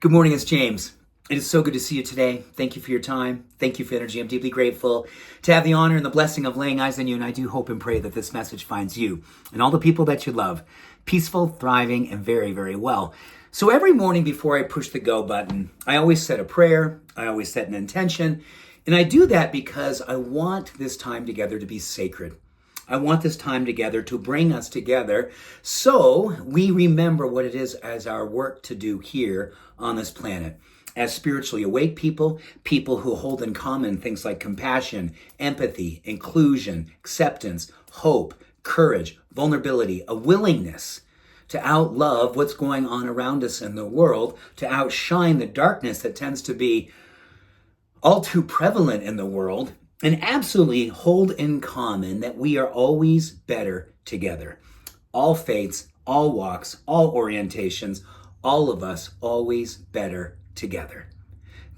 Good morning, it's James. It is so good to see you today. Thank you for your time. Thank you for energy. I'm deeply grateful to have the honor and the blessing of laying eyes on you, and I do hope and pray that this message finds you and all the people that you love peaceful, thriving, and very, very well. So every morning before I push the go button, I always set a prayer, I always set an intention, and I do that because I want this time together to be sacred. I want this time together to bring us together so we remember what it is as our work to do here on this planet. As spiritually awake people, people who hold in common things like compassion, empathy, inclusion, acceptance, hope, courage, vulnerability, a willingness to outlove what's going on around us in the world, to outshine the darkness that tends to be all too prevalent in the world, and absolutely hold in common that we are always better together. All faiths, all walks, all orientations, all of us always better together.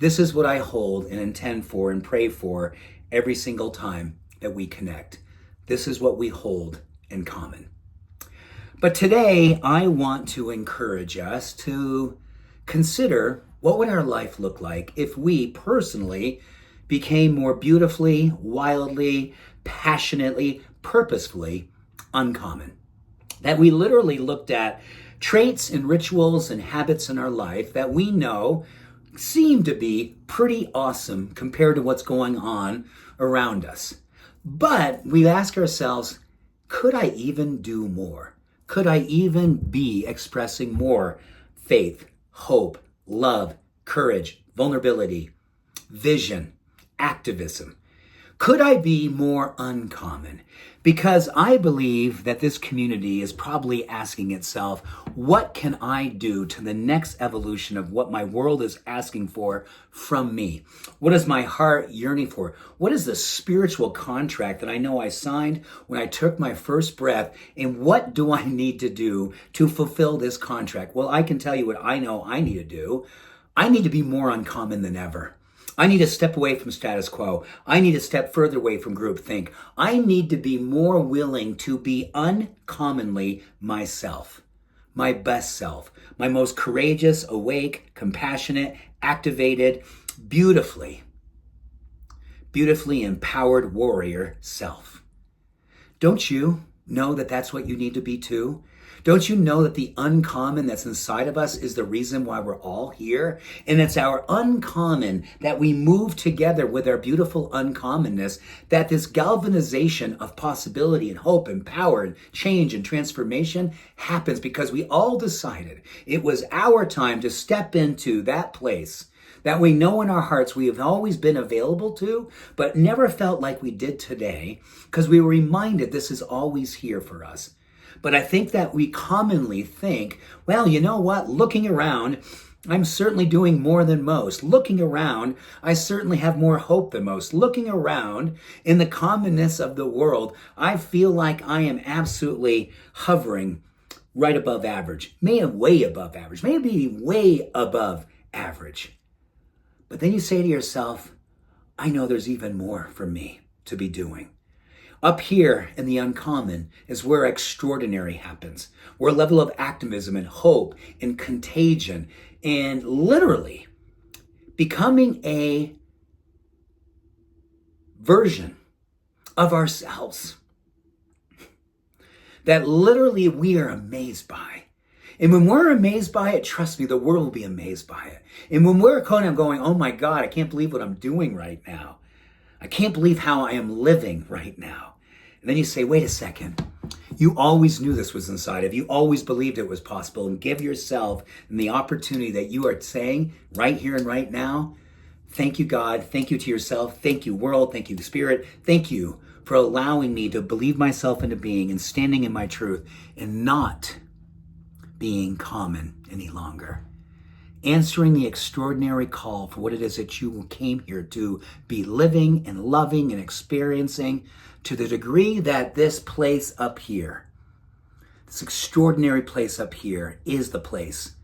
This is what I hold and intend for and pray for every single time that we connect. This is what we hold in common. But today, I want to encourage us to consider what would our life look like if we personally became more beautifully, wildly, passionately, purposefully uncommon. That we literally looked at traits and rituals and habits in our life that we know seem to be pretty awesome compared to what's going on around us. But we ask ourselves, could I even do more? Could I even be expressing more faith, hope, love, courage, vulnerability, vision, activism? Could I be more uncommon? Because I believe that this community is probably asking itself, what can I do to the next evolution of what my world is asking for from me? What is my heart yearning for? What is the spiritual contract that I know I signed when I took my first breath? And what do I need to do to fulfill this contract? Well, I can tell you what I know I need to do. I need to be more uncommon than ever. I need to step away from status quo. I need to step further away from groupthink. I need to be more willing to be uncommonly myself, my best self, my most courageous, awake, compassionate, activated, beautifully empowered warrior self. Don't you know that that's what you need to be too? Don't you know that the uncommon that's inside of us is the reason why we're all here? And it's our uncommon that we move together with our beautiful uncommonness, that this galvanization of possibility and hope and power and change and transformation happens because we all decided it was our time to step into that place that we know in our hearts we have always been available to, but never felt like we did today because we were reminded this is always here for us. But I think that we commonly think, well, you know what? Looking around, I'm certainly doing more than most. Looking around, I certainly have more hope than most. Looking around in the commonness of the world, I feel like I am absolutely hovering right above average. Maybe way above average. Maybe way above average. But then you say to yourself, I know there's even more for me to be doing. Up here in the uncommon is where extraordinary happens, where a level of activism and hope and contagion and literally becoming a version of ourselves that literally we are amazed by. And when we're amazed by it, trust me, the world will be amazed by it. And when we're going, oh my God, I can't believe what I'm doing right now. I can't believe how I am living right now. And then you say, wait a second. You always knew this was inside of you. You always believed it was possible. And give yourself the opportunity that you are saying right here and right now. Thank you, God. Thank you to yourself. Thank you, world. Thank you, Spirit. Thank you for allowing me to believe myself into being and standing in my truth and not being common any longer. Answering the extraordinary call for what it is that you came here to be living and loving and experiencing to the degree that this place up here, this extraordinary place up here, is the place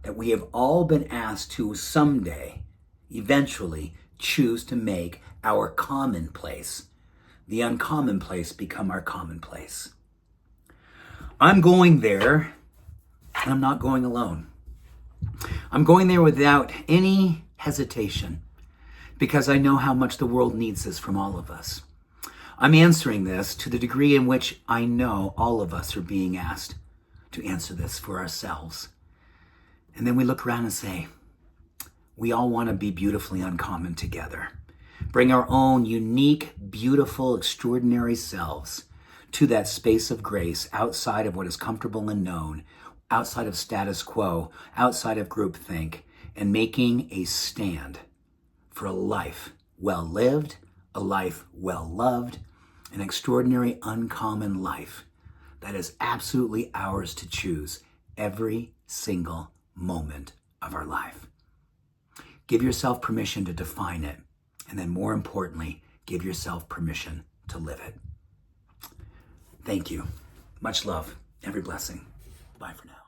that we have all been asked to someday, eventually, choose to make our common place. The uncommon place become our common place. I'm going there, and I'm not going alone. I'm going there without any hesitation because I know how much the world needs this from all of us. I'm answering this to the degree in which I know all of us are being asked to answer this for ourselves. And then we look around and say, we all want to be beautifully uncommon together. Bring our own unique, beautiful, extraordinary selves to that space of grace outside of what is comfortable and known, outside of status quo, outside of groupthink, and making a stand for a life well lived, a life well loved, an extraordinary, uncommon life that is absolutely ours to choose every single moment of our life. Give yourself permission to define it, and then more importantly, give yourself permission to live it. Thank you. Much love. Every blessing. Bye for now.